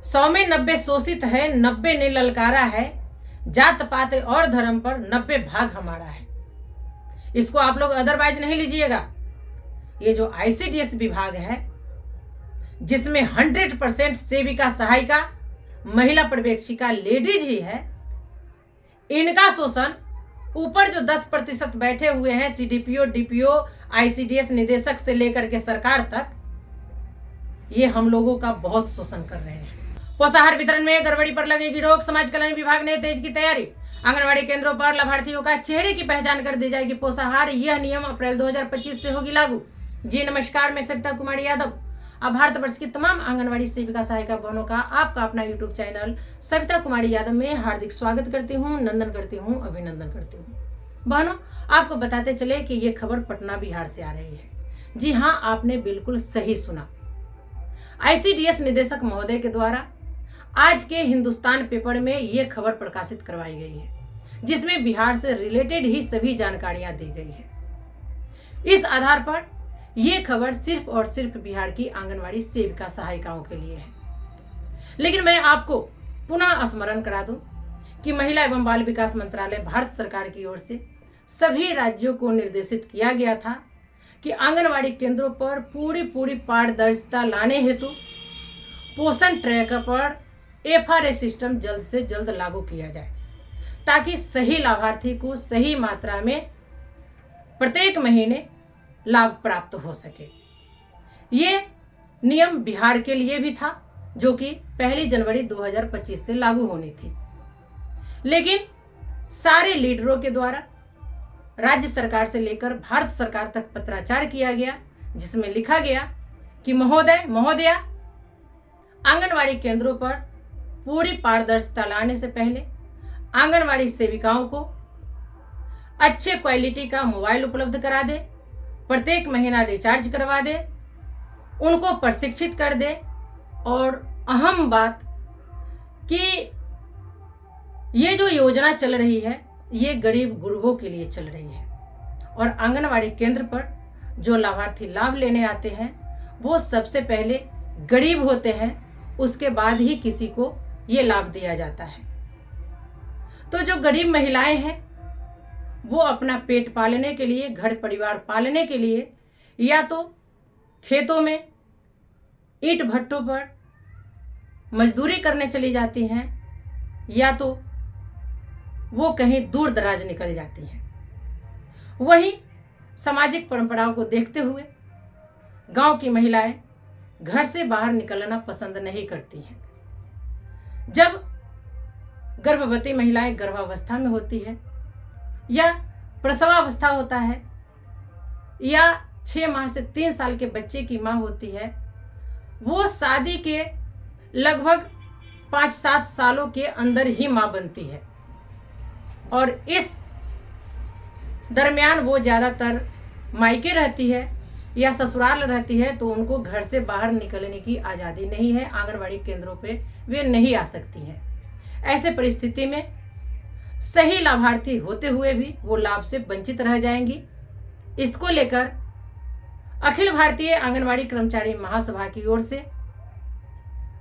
100 में 90 शोषित है, 90 ने ललकारा है, जात पात और धर्म पर 90 भाग हमारा है। इसको आप लोग अदरवाइज नहीं लीजिएगा। ये जो आईसीडीएस विभाग है जिसमें 100% सेविका सहायिका महिला पर्यवेक्षिका लेडीज ही है, इनका शोषण ऊपर जो 10% बैठे हुए हैं सीडीपीओ, डीपीओ, आईसीडीएस निदेशक से लेकर के सरकार तक, ये हम लोगों का बहुत शोषण कर रहे हैं। पोषाहार वितरण में गड़बड़ी पर लगेगी रोक, समाज कल्याण विभाग ने तेज की तैयारी। आंगनबाड़ी केंद्रों पर लाभार्थियों का चेहरे की पहचान कर दी जाएगी पोषाहार। यह नियम अप्रैल 2025 से होगी लागू। जी नमस्कार, मैं सविता कुमारी यादव। अब भारतवर्ष की तमाम आंगनबाड़ी सेविका सहायिका बहनों का आपका अपना यूट्यूब चैनल सविता कुमारी यादव में हार्दिक स्वागत करती हूँ, नंदन करती हूँ, अभिनंदन करती हूँ। बहनों, आपको बताते चले कि ये खबर पटना बिहार से आ रही है। जी हाँ, आपने बिल्कुल सही सुना। आईसीडीएस निदेशक महोदय के द्वारा आज के हिंदुस्तान पेपर में ये खबर प्रकाशित करवाई गई है, जिसमें बिहार से रिलेटेड ही सभी जानकारियां दी गई है। इस आधार पर यह खबर सिर्फ और सिर्फ बिहार की आंगनवाड़ी सेविका सहायिकाओं के लिए है। लेकिन मैं आपको पुनः स्मरण करा दूं कि महिला एवं बाल विकास मंत्रालय भारत सरकार की ओर से सभी राज्यों को निर्देशित किया गया था कि आंगनवाड़ी केंद्रों पर पूरी पारदर्शिता लाने हेतु पोषण ट्रैकर पर एफआरए सिस्टम जल्द से जल्द लागू किया जाए, ताकि सही लाभार्थी को सही मात्रा में प्रत्येक महीने लाभ प्राप्त हो सके। ये नियम बिहार के लिए भी था, जो कि 1 जनवरी 2025 से लागू होनी थी। लेकिन सारे लीडरों के द्वारा राज्य सरकार से लेकर भारत सरकार तक पत्राचार किया गया, जिसमें लिखा गया कि महोदया, आंगनवाड़ी केंद्रों पर पूरी पारदर्शिता लाने से पहले आंगनवाड़ी सेविकाओं को अच्छे क्वालिटी का मोबाइल उपलब्ध करा दे, प्रत्येक महीना रिचार्ज करवा दे, उनको प्रशिक्षित कर दे, और अहम बात कि ये जो योजना चल रही है ये गरीब गुरबों के लिए चल रही है, और आंगनवाड़ी केंद्र पर जो लाभार्थी लाभ लेने आते हैं वो सबसे पहले गरीब होते हैं, उसके बाद ही किसी को ये लाभ दिया जाता है। तो जो गरीब महिलाएं हैं वो अपना पेट पालने के लिए, घर परिवार पालने के लिए, या तो खेतों में ईंट भट्टों पर मजदूरी करने चली जाती हैं, या तो वो कहीं दूर दराज निकल जाती हैं। वहीं सामाजिक परंपराओं को देखते हुए गांव की महिलाएं घर से बाहर निकलना पसंद नहीं करती हैं। जब गर्भवती महिलाएं गर्भावस्था में होती है, या प्रसवावस्था होता है, या 6 माह से 3 साल के बच्चे की माँ होती है, वो शादी के लगभग 5-7 सालों के अंदर ही माँ बनती है, और इस दरमियान वो ज़्यादातर मायके रहती है या ससुराल रहती है, तो उनको घर से बाहर निकलने की आज़ादी नहीं है। आंगनवाड़ी केंद्रों पे वे नहीं आ सकती हैं। ऐसे परिस्थिति में सही लाभार्थी होते हुए भी वो लाभ से वंचित रह जाएंगी। इसको लेकर अखिल भारतीय आंगनवाड़ी कर्मचारी महासभा की ओर से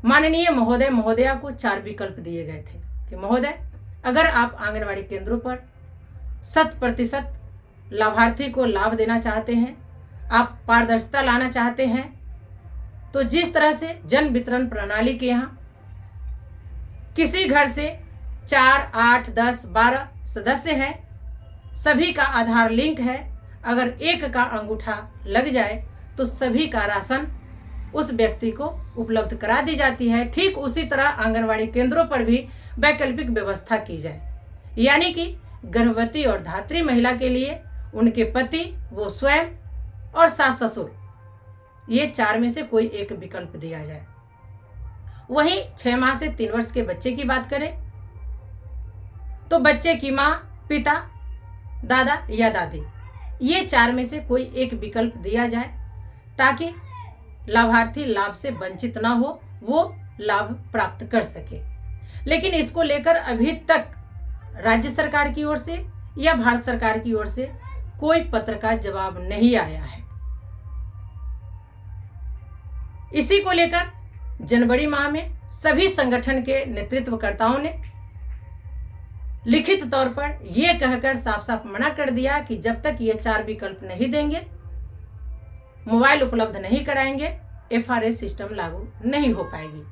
माननीय महोदय महोदया को 4 विकल्प दिए गए थे कि महोदय, अगर आप आंगनवाड़ी केंद्रों पर 100% लाभार्थी को लाभ देना चाहते हैं, आप पारदर्शिता लाना चाहते हैं, तो जिस तरह से जन वितरण प्रणाली के यहाँ किसी घर से 4, 8, 10, 12 सदस्य हैं, सभी का आधार लिंक है, अगर एक का अंगूठा लग जाए तो सभी का राशन उस व्यक्ति को उपलब्ध करा दी जाती है। ठीक उसी तरह आंगनवाड़ी केंद्रों पर भी वैकल्पिक व्यवस्था की जाए, यानी कि गर्भवती और धात्री महिला के लिए उनके पति, वो स्वयं और सास ससुर, ये 4 में से कोई एक विकल्प दिया जाए। वहीं 6 माह से 3 वर्ष के बच्चे की बात करें तो बच्चे की माँ, पिता, दादा या दादी, ये 4 में से कोई एक विकल्प दिया जाए, ताकि लाभार्थी लाभ से वंचित ना हो, वो लाभ प्राप्त कर सके। लेकिन इसको लेकर अभी तक राज्य सरकार की ओर से या भारत सरकार की ओर से कोई पत्र का जवाब नहीं आया है। इसी को लेकर जनवरी माह में सभी संगठन के नेतृत्वकर्ताओं ने लिखित तौर पर यह कहकर साफ साफ मना कर दिया कि जब तक ये 4 विकल्प नहीं देंगे, मोबाइल उपलब्ध नहीं कराएंगे, एफआरएस सिस्टम लागू नहीं हो पाएगी।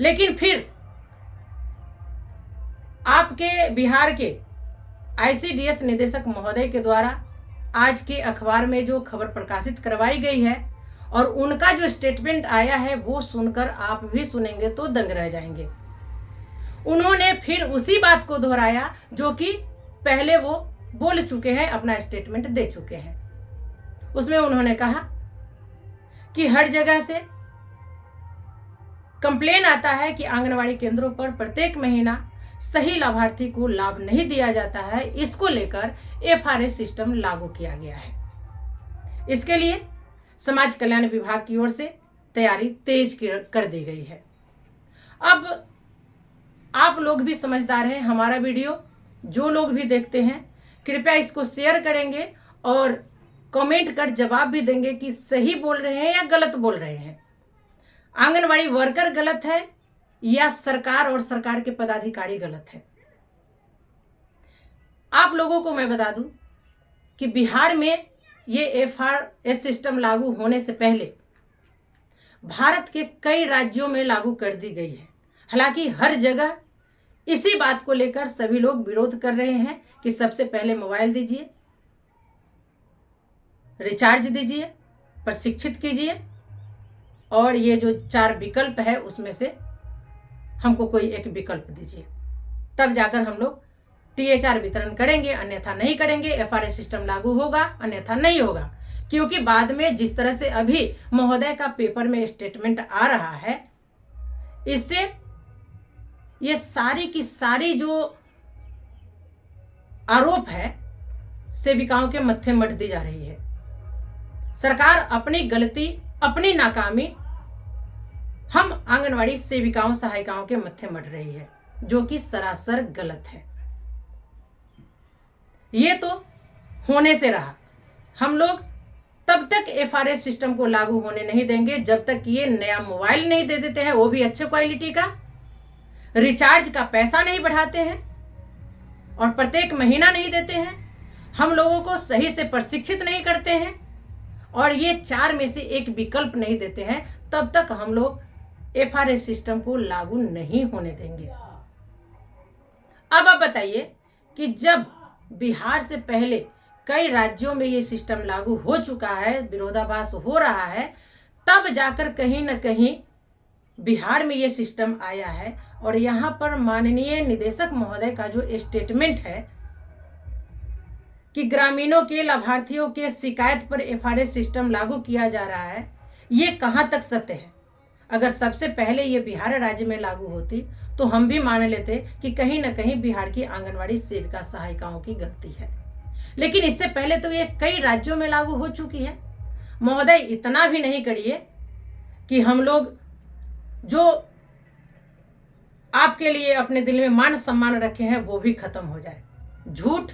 लेकिन फिर आपके बिहार के आईसीडीएस निदेशक महोदय के द्वारा आज के अखबार में जो खबर प्रकाशित करवाई गई है और उनका जो स्टेटमेंट आया है वो सुनकर आप भी सुनेंगे तो दंग रह जाएंगे। उन्होंने फिर उसी बात को दोहराया जो कि पहले वो बोल चुके हैं, अपना स्टेटमेंट दे चुके हैं। उसमें उन्होंने कहा कि हर जगह से कंप्लेन आता है कि आंगनवाड़ी केंद्रों पर प्रत्येक महीना सही लाभार्थी को लाभ नहीं दिया जाता है। इसको लेकर एफआरएस सिस्टम लागू किया गया है। इसके लिए समाज कल्याण विभाग की ओर से तैयारी तेज कर दी गई है। अब आप लोग भी समझदार हैं, हमारा वीडियो जो लोग भी देखते हैं कृपया इसको शेयर करेंगे और कमेंट कर जवाब भी देंगे कि सही बोल रहे हैं या गलत बोल रहे हैं। आंगनवाड़ी वर्कर गलत है या सरकार और सरकार के पदाधिकारी गलत है। आप लोगों को मैं बता दूं कि बिहार में ये एफआरएस सिस्टम लागू होने से पहले भारत के कई राज्यों में लागू कर दी गई है। हालांकि हर जगह इसी बात को लेकर सभी लोग विरोध कर रहे हैं कि सबसे पहले मोबाइल दीजिए, रिचार्ज दीजिए, प्रशिक्षित कीजिए और ये जो 4 विकल्प है उसमें से हमको कोई एक विकल्प दीजिए, तब जाकर हम लोग टीएचआर वितरण करेंगे, अन्यथा नहीं करेंगे। एफआरएस सिस्टम लागू होगा, अन्यथा नहीं होगा। क्योंकि बाद में जिस तरह से अभी महोदय का पेपर में स्टेटमेंट आ रहा है, इससे ये सारी की सारी जो आरोप है सेविकाओं के मत्थे मढ़ दी जा रही है। सरकार अपनी गलती, अपनी नाकामी हम आंगनवाड़ी सेविकाओं सहायिकाओं के मत्थे मढ़ रही है, जो कि सरासर गलत है। ये तो होने से रहा। हम लोग तब तक एफआरएस सिस्टम को लागू होने नहीं देंगे जब तक ये नया मोबाइल नहीं दे देते हैं, वो भी अच्छे क्वालिटी का, रिचार्ज का पैसा नहीं बढ़ाते हैं और प्रत्येक महीना नहीं देते हैं, हम लोगों को सही से प्रशिक्षित नहीं करते हैं और ये 4 में से एक विकल्प नहीं देते हैं, तब तक हम लोग एफआरएस सिस्टम को लागू नहीं होने देंगे। अब आप बताइए कि जब बिहार से पहले कई राज्यों में ये सिस्टम लागू हो चुका है, विरोधाभास हो रहा है, तब जाकर कहीं न कहीं बिहार में ये सिस्टम आया है। और यहाँ पर माननीय निदेशक महोदय का जो स्टेटमेंट है कि ग्रामीणों के लाभार्थियों के शिकायत पर एफआरएस सिस्टम लागू किया जा रहा है, ये कहाँ तक सत्य है। अगर सबसे पहले ये बिहार राज्य में लागू होती तो हम भी मान लेते कि कहीं ना कहीं बिहार की आंगनवाड़ी सेविका सहायिकाओं की गलती है, लेकिन इससे पहले तो ये कई राज्यों में लागू हो चुकी है। महोदय इतना भी नहीं करिए कि हम लोग जो आपके लिए अपने दिल में मान सम्मान रखे हैं वो भी खत्म हो जाए। झूठ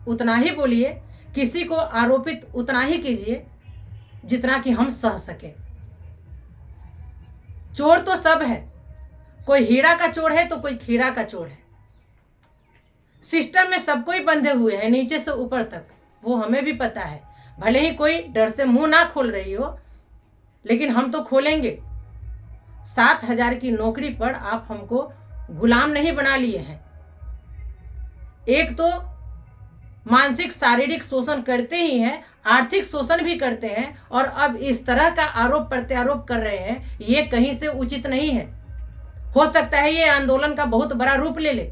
उतना ही बोलिए, किसी को आरोपित उतना ही कीजिए जितना कि हम सह सके। चोर तो सब है, कोई हीरा का चोर है तो कोई खीरा का चोर है। सिस्टम में सब कोई बंधे हुए हैं नीचे से ऊपर तक, वो हमें भी पता है। भले ही कोई डर से मुंह ना खोल रही हो, लेकिन हम तो खोलेंगे। 7,000 की नौकरी पर आप हमको गुलाम नहीं बना लिए हैं। एक तो मानसिक शारीरिक शोषण करते ही हैं, आर्थिक शोषण भी करते हैं, और अब इस तरह का आरोप प्रत्यारोप कर रहे हैं, ये कहीं से उचित नहीं है। हो सकता है ये आंदोलन का बहुत बड़ा रूप ले ले,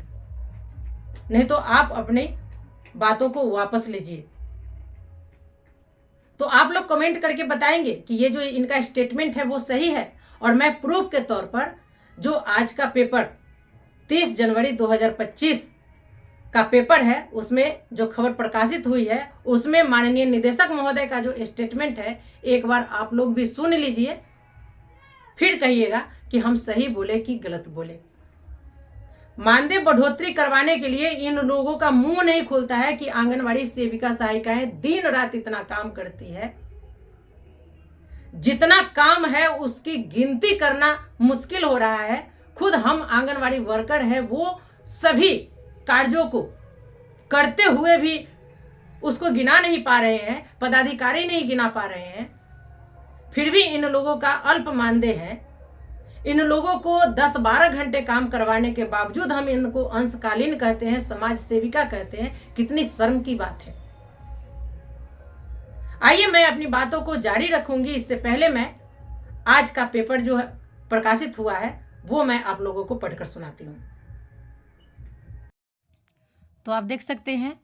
नहीं तो आप अपनी बातों को वापस लीजिए। तो आप लोग कमेंट करके बताएंगे कि ये जो इनका स्टेटमेंट है वो सही है। और मैं प्रूफ के तौर पर जो आज का पेपर 30 जनवरी 2025 का पेपर है, उसमें जो खबर प्रकाशित हुई है, उसमें माननीय निदेशक महोदय का जो स्टेटमेंट है, एक बार आप लोग भी सुन लीजिए, फिर कहिएगा कि हम सही बोले कि गलत बोले। मानदेय बढ़ोतरी करवाने के लिए इन लोगों का मुंह नहीं खुलता है कि आंगनवाड़ी सेविका सहायिकाएं दिन रात इतना काम करती है, जितना काम है उसकी गिनती करना मुश्किल हो रहा है। खुद हम आंगनवाड़ी वर्कर हैं, वो सभी कार्यों को करते हुए भी उसको गिना नहीं पा रहे हैं, पदाधिकारी नहीं गिना पा रहे हैं, फिर भी इन लोगों का अल्प मानदेय है। इन लोगों को 10-12 घंटे काम करवाने के बावजूद हम इनको अंशकालीन कहते हैं, समाज सेविका कहते हैं। कितनी शर्म की बात है। आइए मैं अपनी बातों को जारी रखूंगी। इससे पहले मैं आज का पेपर जो है प्रकाशित हुआ है वो मैं आप लोगों को पढ़कर सुनाती हूँ। तो आप देख सकते हैं,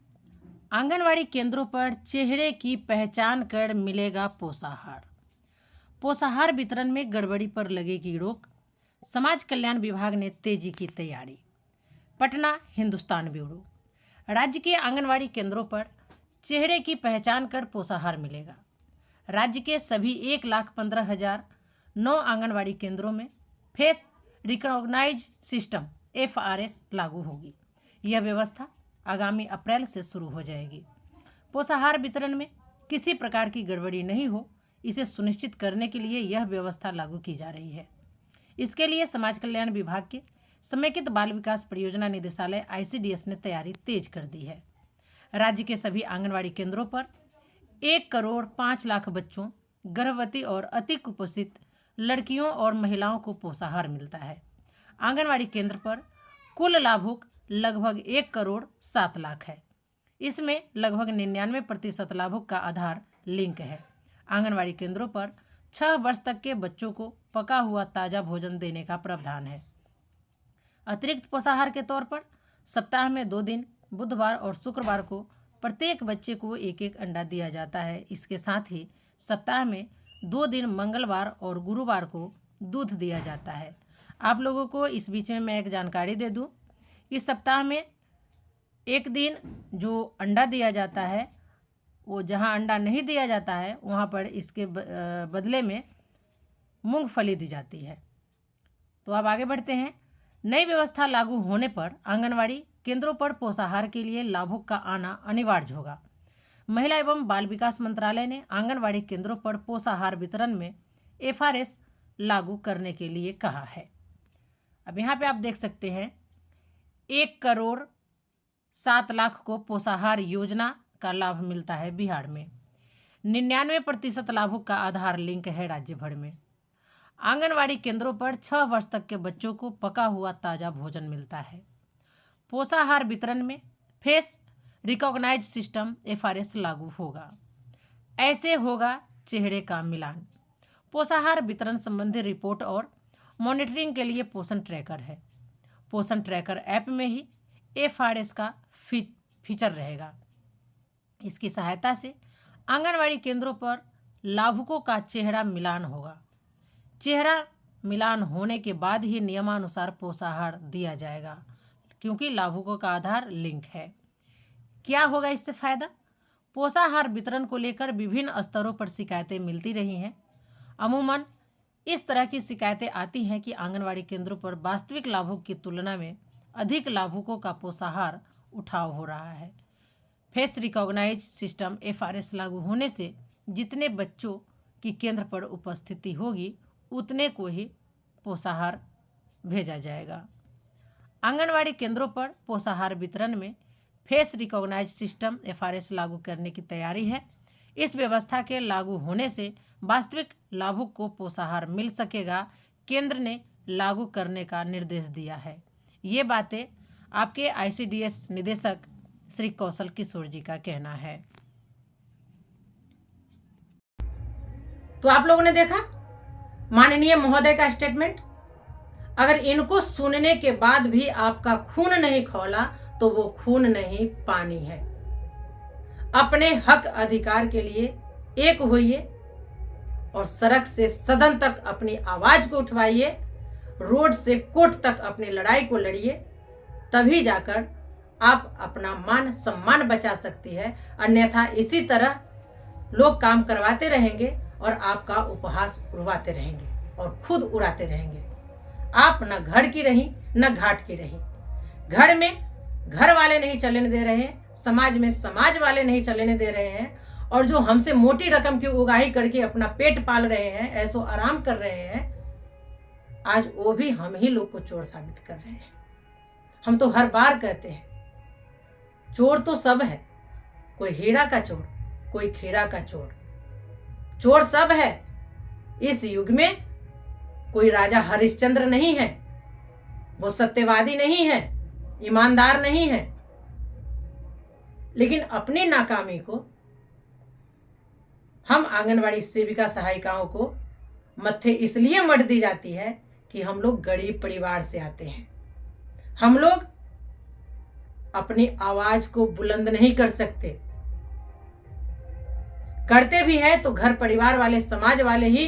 आंगनवाड़ी केंद्रों पर चेहरे की पहचान कर मिलेगा पोषाहार। पोषाहार वितरण में गड़बड़ी पर लगेगी रोक, समाज कल्याण विभाग ने तेजी की तैयारी। पटना, हिंदुस्तान ब्यूरो। राज्य के आंगनवाड़ी केंद्रों पर चेहरे की पहचान कर पोषाहार मिलेगा। राज्य के सभी 1,15,009 आंगनवाड़ी केंद्रों में फेस रिकॉग्नाइज सिस्टम FRS लागू होगी। यह व्यवस्था आगामी अप्रैल से शुरू हो जाएगी। पोषाहार वितरण में किसी प्रकार की गड़बड़ी नहीं हो, इसे सुनिश्चित करने के लिए यह व्यवस्था लागू की जा रही है। इसके लिए समाज कल्याण विभाग के समेकित बाल विकास परियोजना निदेशालय ICDS ने तैयारी तेज कर दी है। राज्य के सभी आंगनवाड़ी केंद्रों पर 1,05,00,000 बच्चों, गर्भवती और अति कुपोषित लड़कियों और महिलाओं को पोषाहार मिलता है। आंगनवाड़ी केंद्र पर कुल लाभुक लगभग 1,07,00,000 है। इसमें लगभग 99% लाभुक का आधार लिंक है। आंगनवाड़ी केंद्रों पर 6 वर्ष तक के बच्चों को पका हुआ ताज़ा भोजन देने का प्रावधान है। अतिरिक्त पोषाहार के तौर पर सप्ताह में 2 दिन बुधवार और शुक्रवार को प्रत्येक बच्चे को 1-1 अंडा दिया जाता है। इसके साथ ही सप्ताह में 2 दिन मंगलवार और गुरुवार को दूध दिया जाता है। आप लोगों को इस बीच में मैं एक जानकारी दे दूं कि सप्ताह में 1 दिन जो अंडा दिया जाता है, वो जहां अंडा नहीं दिया जाता है वहां पर इसके बदले में मूंगफली दी जाती है। तो अब आगे बढ़ते हैं। नई व्यवस्था लागू होने पर आंगनवाड़ी केंद्रों पर पोषाहार के लिए लाभुक का आना अनिवार्य होगा। महिला एवं बाल विकास मंत्रालय ने आंगनवाड़ी केंद्रों पर पोषाहार वितरण में FRS लागू करने के लिए कहा है। अब यहाँ पे आप देख सकते हैं 1,07,00,000 को पोषाहार योजना का लाभ मिलता है बिहार में। 99% लाभुक का आधार लिंक है राज्य भर में। आंगनवाड़ी केंद्रों पर 6 वर्ष तक के बच्चों को पका हुआ ताज़ा भोजन मिलता है। पोषाहार वितरण में फेस रिकॉग्नाइज सिस्टम FRS लागू होगा। ऐसे होगा चेहरे का मिलान। पोषाहार वितरण संबंधी रिपोर्ट और मॉनिटरिंग के लिए पोषण ट्रैकर है। पोषण ट्रैकर ऐप में ही FRS का फीचर रहेगा। इसकी सहायता से आंगनवाड़ी केंद्रों पर लाभुकों का चेहरा मिलान होगा। चेहरा मिलान होने के बाद ही नियमानुसार पोषाहार दिया जाएगा, क्योंकि लाभुकों का आधार लिंक है। क्या होगा इससे फायदा? पोषाहार वितरण को लेकर विभिन्न स्तरों पर शिकायतें मिलती रही हैं। अमूमन इस तरह की शिकायतें आती हैं कि आंगनवाड़ी केंद्रों पर वास्तविक लाभुक की तुलना में अधिक लाभुकों का पोषाहार उठाव हो रहा है। फेस रिकॉग्नाइज सिस्टम FRS लागू होने से जितने बच्चों की केंद्र पर उपस्थिति होगी उतने को ही पोषाहार भेजा जाएगा। आंगनवाड़ी केंद्रों पर पोषाहार वितरण में फेस रिकॉग्नाइज सिस्टम FRS लागू करने की तैयारी है। इस व्यवस्था के लागू होने से वास्तविक लाभुक को पोषाहार मिल सकेगा। केंद्र ने लागू करने का निर्देश दिया है। ये बातें आपके ICDS निदेशक श्री कौशल किशोर जी का कहना है। तो आप लोगों ने देखा माननीय महोदय का स्टेटमेंट। अगर इनको सुनने के बाद भी आपका खून नहीं खौला तो वो खून नहीं पानी है। अपने हक अधिकार के लिए एक होइए और सड़क से सदन तक अपनी आवाज को उठवाइए, रोड से कोर्ट तक अपनी लड़ाई को लड़िए, तभी जाकर आप अपना मान सम्मान बचा सकती है। अन्यथा इसी तरह लोग काम करवाते रहेंगे और आपका उपहास उड़वाते रहेंगे और खुद उड़ाते रहेंगे। आप न घर की रही न घाट की रही। घर में घर वाले नहीं चलने दे रहे हैं, समाज में समाज वाले नहीं चलने दे रहे हैं, और जो हमसे मोटी रकम की उगाही करके अपना पेट पाल रहे हैं, ऐसो आराम कर रहे हैं, आज वो भी हम ही लोग को चोर साबित कर रहे हैं। हम तो हर बार कहते हैं चोर तो सब है, कोई हीरा का चोर, कोई खेड़ा का चोर, चोर सब है। इस युग में कोई राजा हरिश्चंद्र नहीं है, वो सत्यवादी नहीं है, ईमानदार नहीं है। लेकिन अपनी नाकामी को हम आंगनवाड़ी सेविका सहायिकाओं को मत्थे इसलिए मढ़ दी जाती है कि हम लोग गरीब परिवार से आते हैं। हम लोग अपनी आवाज को बुलंद नहीं कर सकते, करते भी हैं तो घर परिवार वाले, समाज वाले ही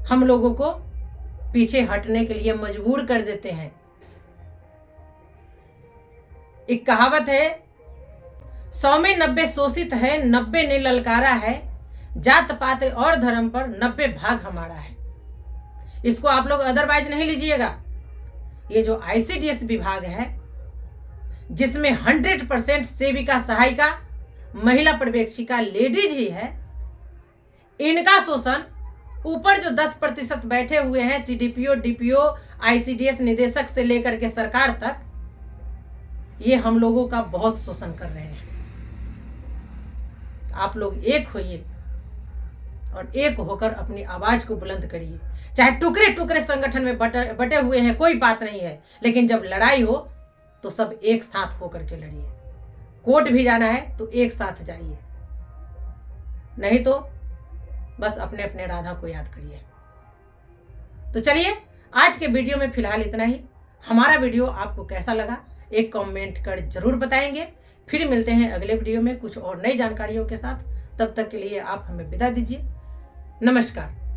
हम लोगों को पीछे हटने के लिए मजबूर कर देते हैं। एक कहावत है, 100 में 90 शोषित है, 90 ने ललकारा है, जात पात और धर्म पर 90 भाग हमारा है। इसको आप लोग अदरवाइज नहीं लीजिएगा। ये जो ICDS विभाग है जिसमें 100% सेविका सहायिका महिला पर्यवेक्षिका लेडीज ही है, इनका शोषण ऊपर जो 10% बैठे हुए हैं CDPO, DPO, ICDS निदेशक से लेकर के सरकार तक, ये हम लोगों का बहुत शोषण कर रहे हैं। आप लोग एक होइए और एक होकर अपनी आवाज को बुलंद करिए। चाहे टुकड़े टुकड़े संगठन में बटे हुए हैं, कोई बात नहीं है, लेकिन जब लड़ाई हो तो सब एक साथ होकर के लड़िए। कोर्ट भी जाना है तो एक साथ जाइए, नहीं तो बस अपने अपने राधा को याद करिए। तो चलिए, आज के वीडियो में फिलहाल इतना ही। हमारा वीडियो आपको कैसा लगा एक कमेंट कर जरूर बताएंगे। फिर मिलते हैं अगले वीडियो में कुछ और नई जानकारियों के साथ। तब तक के लिए आप हमें विदा दीजिए। नमस्कार।